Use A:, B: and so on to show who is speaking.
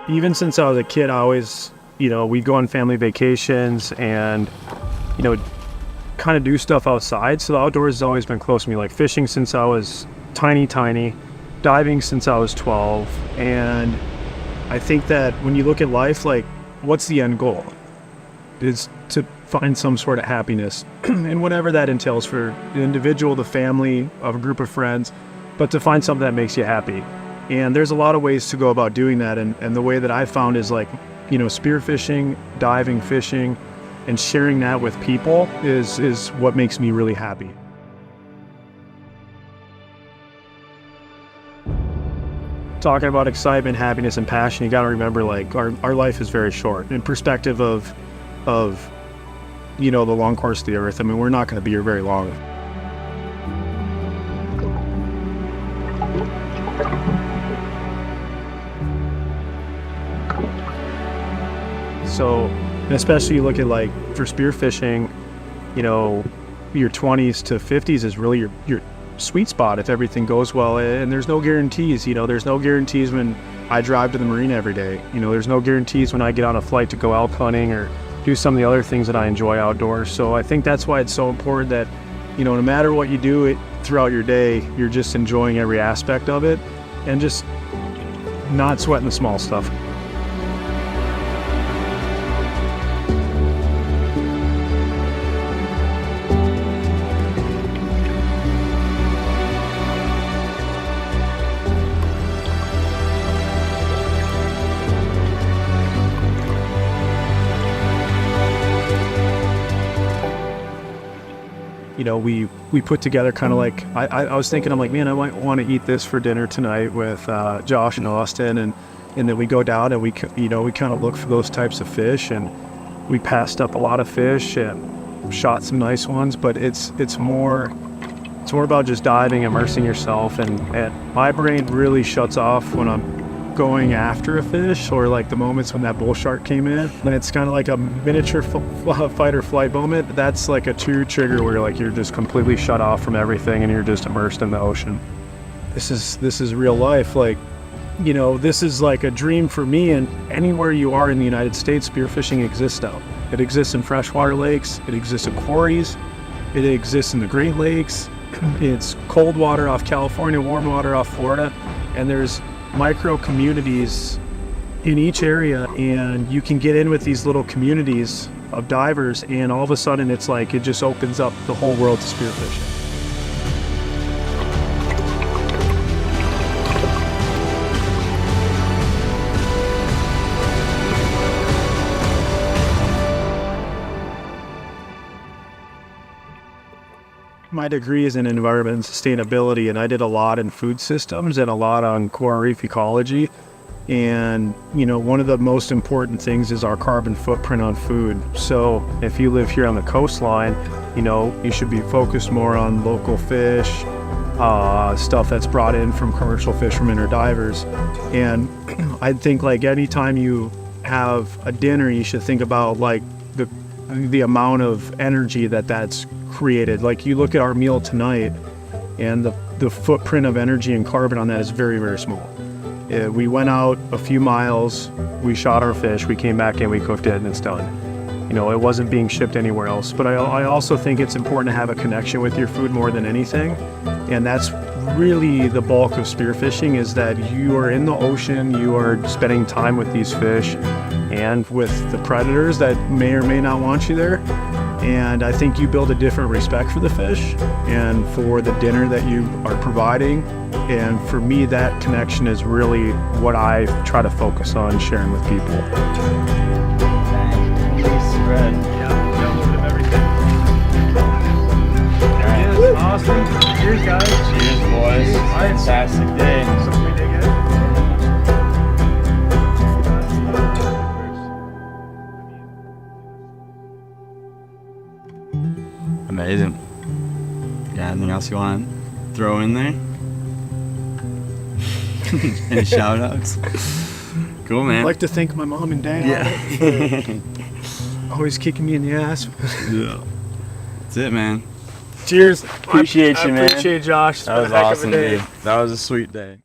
A: even since I was a kid, I always, we'd go on family vacations and, kind of do stuff outside. So the outdoors has always been close to me, like fishing since I was tiny, diving since I was 12. And I think that when you look at life, like, what's the end goal? Is to find some sort of happiness and whatever that entails for the individual, the family, of a group of friends, but to find something that makes you happy. And there's a lot of ways to go about doing that. And the way that I found is like, spearfishing, diving, fishing, and sharing that with people is what makes me really happy. Talking about excitement, happiness, and passion, you got to remember, like, our life is very short. In perspective of the long course of the earth, I mean, we're not going to be here very long. So, especially you look at, like, for spearfishing, your 20s to 50s is really your sweet spot if everything goes well. And there's no guarantees. There's no guarantees when I drive to the marina every day. There's no guarantees when I get on a flight to go elk hunting or do some of the other things that I enjoy outdoors. So I think that's why it's so important that, no matter what you do throughout your day, you're just enjoying every aspect of it and just not sweating the small stuff. We put together kind of like, I was thinking, I'm like, man, I might want to eat this for dinner tonight with Josh and Austin, and then we go down and we kind of look for those types of fish, and we passed up a lot of fish and shot some nice ones, but it's more about just diving, immersing yourself, and my brain really shuts off when I'm going after a fish, or like the moments when that bull shark came in, and it's kind of like a miniature fight or flight moment. That's like a true trigger where you're just completely shut off from everything and you're just immersed in the ocean. This is real life. Like, this is like a dream for me, and anywhere you are in the United States, spearfishing exists now. It exists in freshwater lakes, it exists in quarries, it exists in the Great Lakes, it's cold water off California, warm water off Florida, and there's micro communities in each area, and you can get in with these little communities of divers, and all of a sudden it's like it just opens up the whole world to spearfishing. My degree is in environment and sustainability, and I did a lot in food systems and a lot on coral reef ecology. And, one of the most important things is our carbon footprint on food. So if you live here on the coastline, you should be focused more on local fish, stuff that's brought in from commercial fishermen or divers. And I think, like, anytime you have a dinner, you should think about, like, the amount of energy that's created. Like, you look at our meal tonight, and the footprint of energy and carbon on that is very, very small. We went out a few miles, we shot our fish, we came back in, we cooked it, and it's done. It wasn't being shipped anywhere else. But I also think it's important to have a connection with your food more than anything, and that's really the bulk of spearfishing, is that you are in the ocean, you are spending time with these fish and with the predators that may or may not want you there. And I think you build a different respect for the fish and for the dinner that you are providing. And for me, that connection is really what I try to focus on sharing with people.
B: Spread.
A: Yeah, everything.
B: Alright. Awesome. Cheers, guys. Cheers, boys. Fantastic day.
A: Something we dig in.
B: Amazing. Yeah, anything else you want to throw in there? Any shout outs? Cool, man.
A: I'd like to thank my mom and dad.
B: Yeah.
A: Always kicking me in the ass.
B: Yeah. That's it, man.
A: Cheers.
B: Appreciate you, man.
A: I appreciate Josh.
B: That was awesome, dude. That was a sweet day.